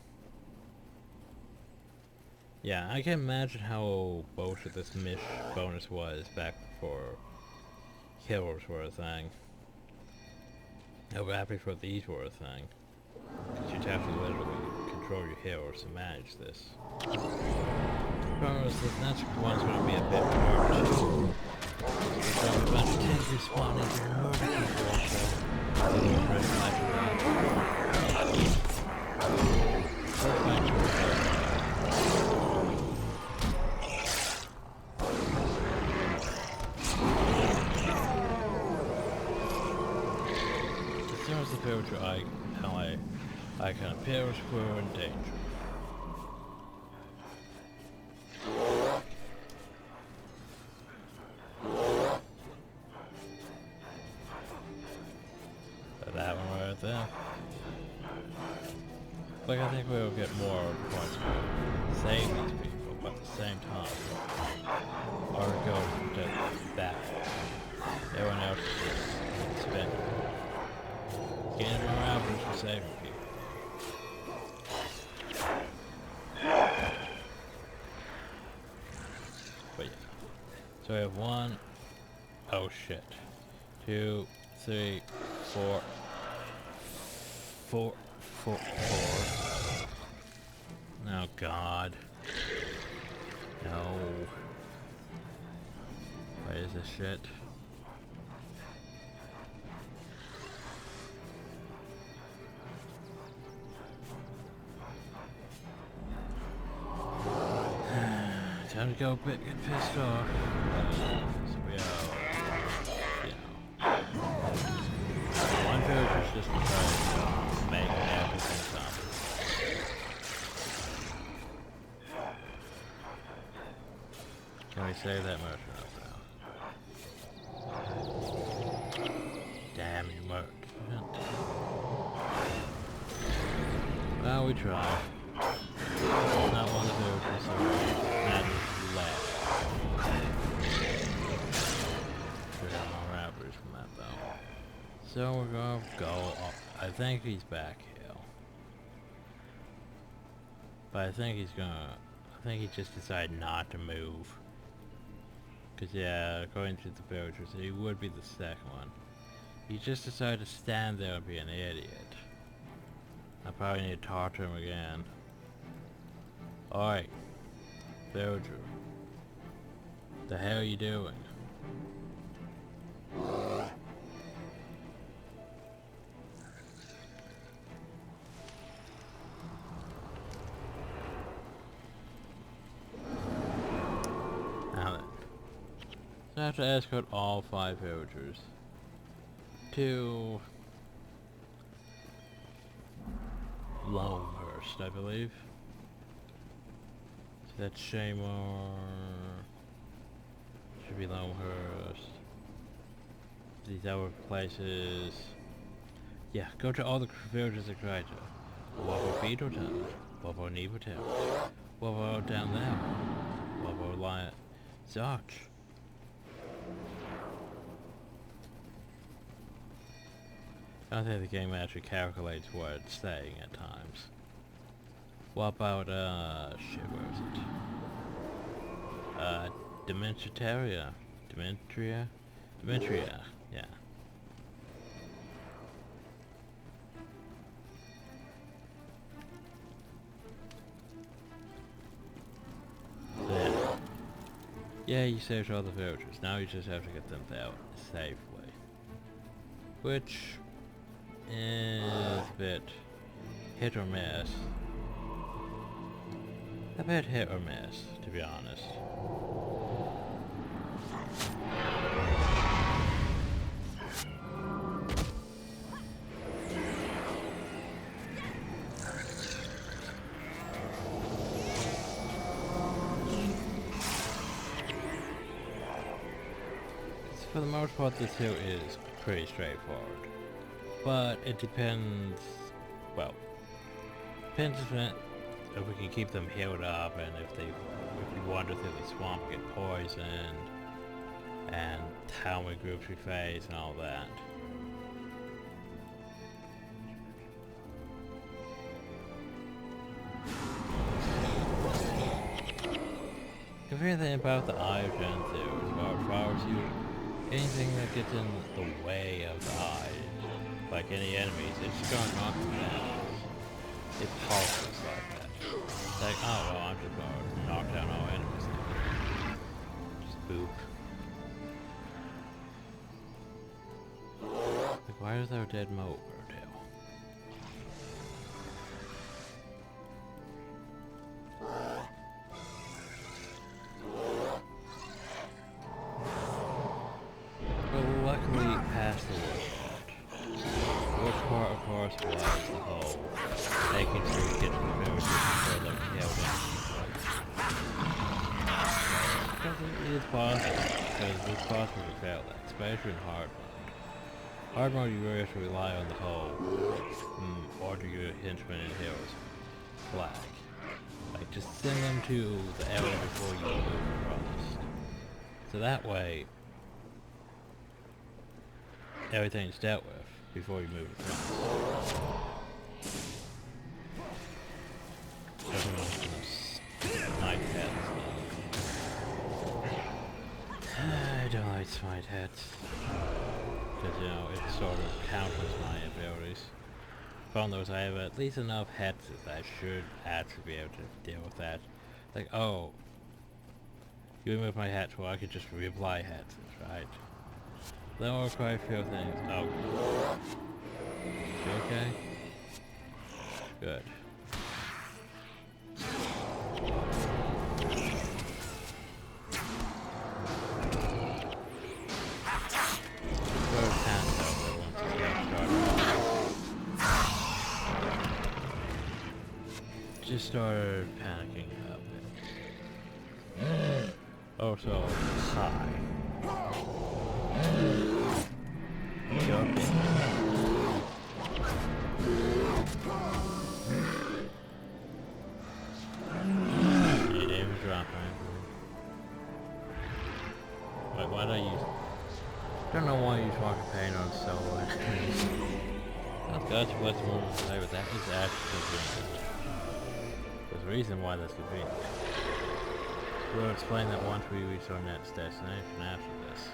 Yeah, I can imagine how bullshit this Mish bonus was back before killers were a thing. How happy for these were a thing. Because you'd have to literally control your healers to manage this. The problem is that next one's going to be a bit more so I'm about to take you spawn into your murder people also. So you're ready to like as soon as the villager icon appears, we're in danger. That one right there. Like, I think we'll get more points to save these people, but at the same time, our goal is to that. Everyone else is just spending. Gaining more outputs for saving people. But yeah. So we have 1, oh shit, 2, 3, 4. 4. Oh god. No. What is this shit? Time to go get pissed off. So we one village is just because make everything zombies. Can we save that motion up now? Damn you, merchant. Well, we tried. It's not one of the villages, so that is left. Should have more rappers from that though. So we're gonna go up. I think he's back here. But I think he's gonna... I think he just decided not to move. Cause yeah, according to the villagers, he would be the second one. He just decided to stand there and be an idiot. I probably need to talk to him again. Alright. Villager. The hell are you doing? Now then. So I have to escort all 5 villagers to Lonehurst, I believe. So that's Shaymore. Should be Lonehurst. These other places. Yeah, go to all the villages of Kryta. Wabo Beetle Town. Wabo Nebo Town. Wabo down there. Wabo Lion. Zarch. I don't think the game actually calculates what it's saying at times. What about, shit, where is it? Dementria. Dementria, yeah. There. Yeah, you saved all the villagers. Now you just have to get them out safely. Which is a bit hit or miss. A bit hit or miss, to be honest. For the most part, this hill is pretty straightforward. But it depends, well, depends if we can keep them healed up, and if you wander through the swamp, get poisoned, and how many groups we face, and all that. If anything about the Eye of Genthu, as far as you, anything that gets in the way of the Eye, like any enemies, it's just gonna knock them down. It pulses like that. It's like, oh well, I'm just gonna knock down all enemies now. Just boop. Like, why is there a dead moat or tail? Well, luckily past the worst part. The worst part, of course, was the whole making sure you get to the villages before they're killed in. Because it is possible. Because it's possible to fail that, especially in hard mode. Hard mode, you really have to rely on the whole order your henchmen and heroes flag. Like, just send them to the area before you move across. So that way, everything's dealt with before you move across. Night heads. I don't like smite heads. Because, you know, it sort of counters my abilities. Found those I have at least enough heads that I should actually be able to deal with that. Like, oh, You remove my hat, well I could just reapply hats, right? There are quite a few things. Oh. You okay? Good. Just started panicking up. Also, hi. You okay? Hey, David, drop Wait, why did I use? Don't know why I use Walker Pain on solo. That's what's more to play with. That is actually convenient. There's a reason why that's convenient. We'll explain that once we reach our next destination after this.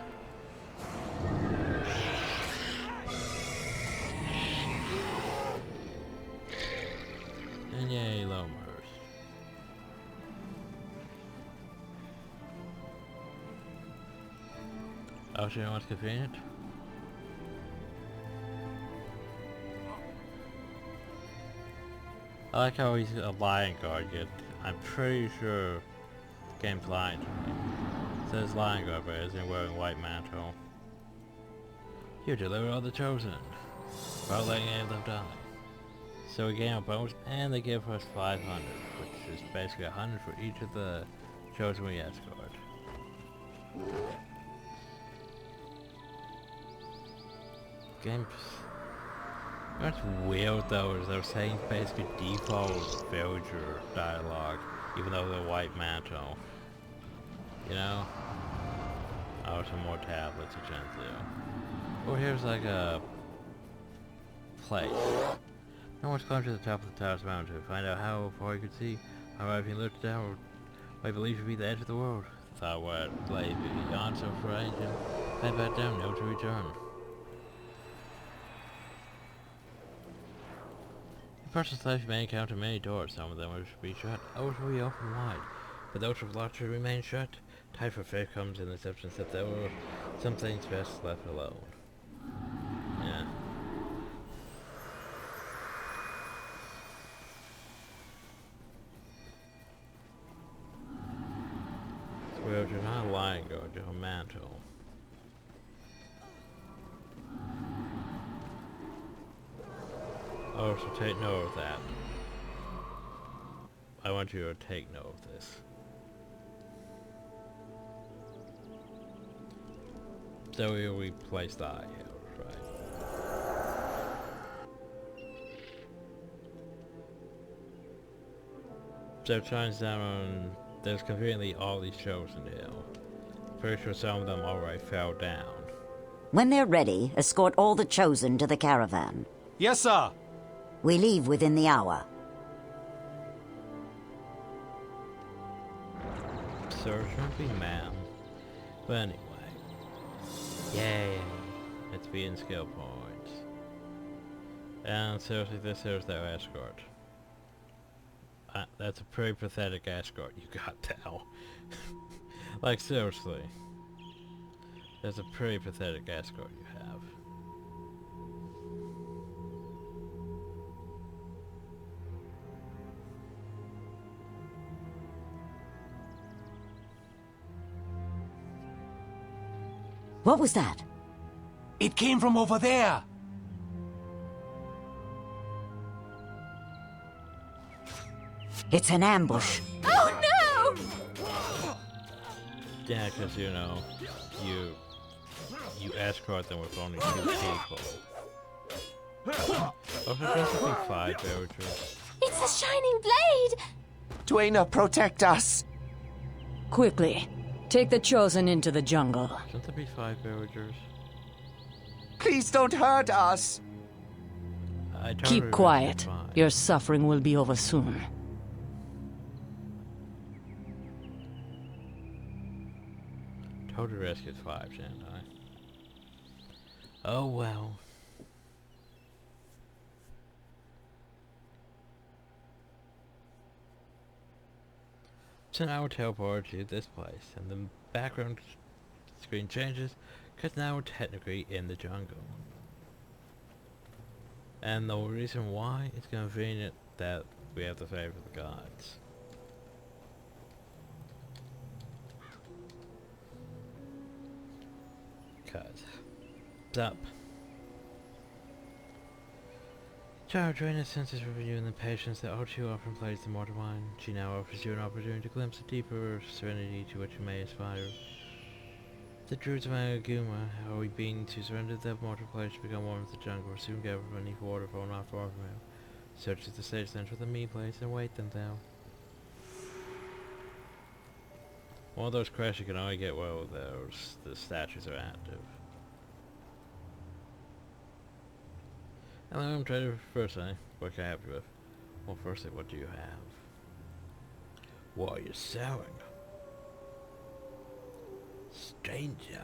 And yay, low murders. Oh, you know what's convenient? I like how he's a lion guard, yet I'm pretty sure the game's lying to me. It says lion guard, but isn't wearing white mantle. You deliver all the chosen, without letting any of them die. So we gain a bonus, and they give us 500, which is basically 100 for each of the chosen we escort. Game's... What's weird though is they're saying basically default villager dialogue, even though they're white mantle. You know? Oh, some more tablets to Gen 2. Oh, here's like a place. No one's climbed to the top of the tallest mountain to find out how far you could see. However, if you looked down, I believe to be the edge of the world. Thought what lay beyond so frightened him. Head back down, never to return. In person's life, you may encounter many doors. Some of them will be shut, others will be open wide. But those with locked should remain shut. Time for faith comes in the acceptance that there were some things best left alone. Yeah. Well, you're not a lion guard, you're a mantle. Oh, so take note of that. I want you to take note of this. So we replace the eye here, right? So it shines down on... There's conveniently all these chosen here. Pretty sure some of them already fell down. When they're ready, escort all the chosen to the caravan. Yes, sir. We leave within the hour. Sir, shouldn't be man. But anyway. Yay! It's being skill points. And seriously, this here's their escort. That's a pretty pathetic escort you got now. Like, seriously. That's a pretty pathetic escort you have. What was that? It came from over there. It's an ambush. Oh no! Yeah, because you know, you escort them with only 2 people. Oh, there's only 5 villagers. It's a shining blade! Dwayna, protect us! Quickly, take the chosen into the jungle. Shouldn't there be 5 villagers? Please don't hurt us! I totally Keep quiet. rescued 5. Your suffering will be over soon. Totally rescued 5, didn't I? Oh well. So now we're teleported to this place, and the background screen changes, because now we're technically in the jungle. And the reason why it's convenient that we have to favor the gods. Cause what's up? Child drain his senses for renewing the patience that all too often plays the mortal mind. She now offers you an opportunity to glimpse a deeper serenity to which you may aspire. The druids of Aguma, are we being to surrender their mortal place to become one with the jungle, or soon gather beneath waterfall not far from you. Search the stage then for the me place and wait them down. One of those quests you can only get while the statues are active. Hello, I'm trader. Firstly, what can I help you with? Well, firstly, what do you have? What are you selling? Stranger.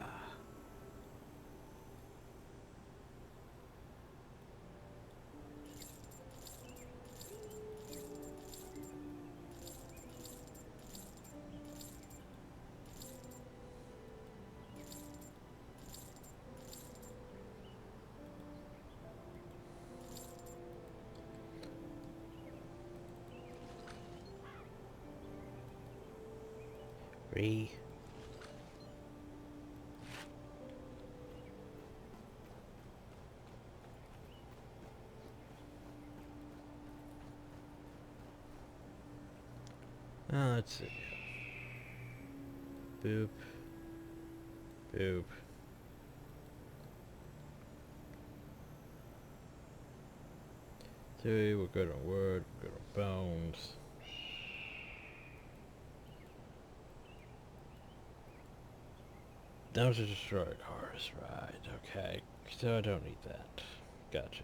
Re. Let's see. Boop. Boop. See, we're good on wood, we're good on bones. Those are destroy cars, right, okay. So I don't need that. Gotcha.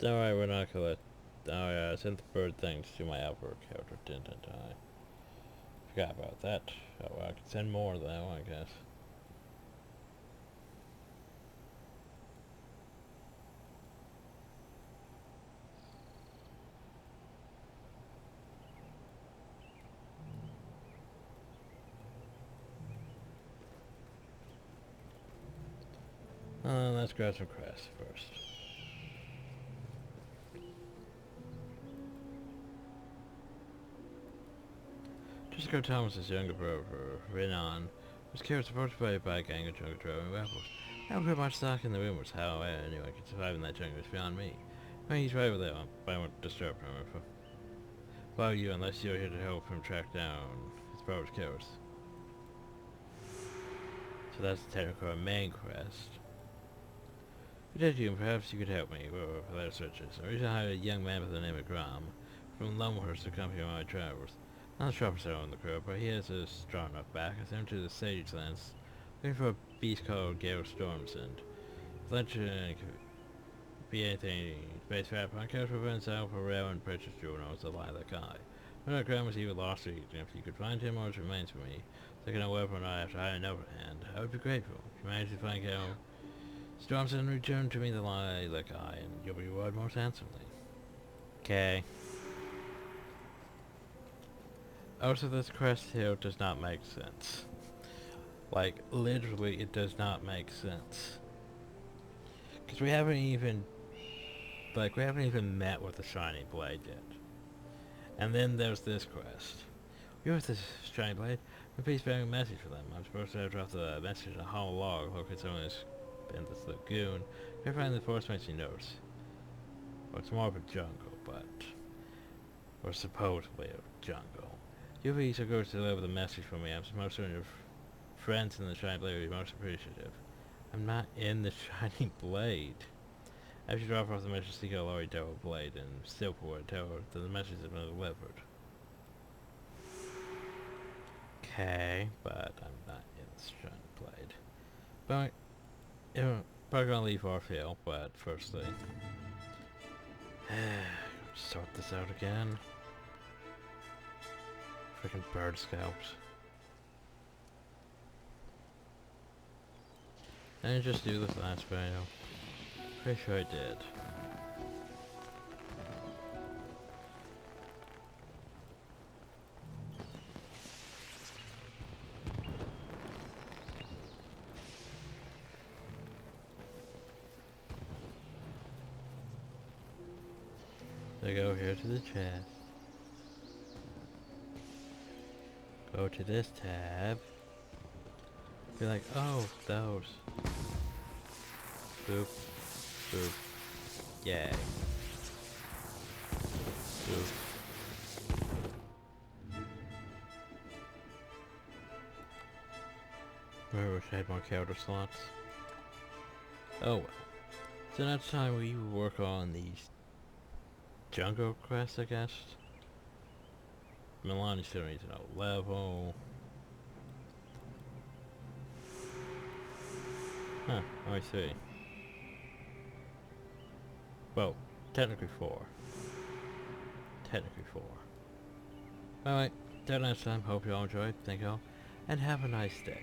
Alright, we're not gonna let... Oh yeah, I sent the bird things to my outward character, didn't I? Forgot about that. Oh well, I can send more though, I guess. Let's grab some crest first. Jessica Thomas's younger brother, Renan, was killed supposedly by a gang of jungle droving rebels. I don't put much stock in the rumors. How anyone can survive in that jungle is beyond me. I mean, he's right with that one, but I won't disturb him. Follow you unless you're here to help him track down his brother's killers. So that's technically our main quest. If you perhaps you could help me with their searches. I recently hired a young man by the name of Grom from Lumhurst to accompany my travels. Not the sharpest arrow in the crew, but he has a strong enough back. I sent him to the Sage Lands, looking for a beast called Gale Stormsend. If legend could be anything, space fat on character events out for rare and precious jewels, a lilac eye. Whether Grom was either lost or eaten, if you could find him or his remains for me, so I can know whether or not I have to hire another hand, I would be grateful. If you manage to find Gale Stormsend, return to me the lilac eye, and you'll be rewarded most handsomely. Okay. Also, this quest here does not make sense. Like, literally, it does not make sense. Because we haven't even met with the Shiny Blade yet. And then there's this quest. You're with this Shiny Blade, and please bearing a message for them. I'm supposed to have dropped the message in a hollow log located somewhere in this lagoon. If I find the forest makes you notice. Well, it's more of a jungle, but... or supposedly a jungle. You please are going to deliver the message for me. I'm most certain your friends in the Shiny Blade will be most appreciative. I'm not in the Shiny Blade. After you drop off the message, seek out Lori Devil Blade and Silverwood. Tell her that the message has been delivered. Okay, but I'm not in the Shiny Blade. But, probably gonna leave Orpheal, but firstly... sort this out again. Freaking bird scalps. I didn't just do this last video. Pretty sure I did. I go here to the chest. Go to this tab. Be like, oh, those. Boop. Boop. Yay. Boop. I wish I had more character slots. Oh well. So next time we work on these jungle quests, I guess. Milani still needs to know level. Huh, I see. Well, technically 4. Technically 4. Alright, till next time, hope you all enjoyed, thank you all, and have a nice day.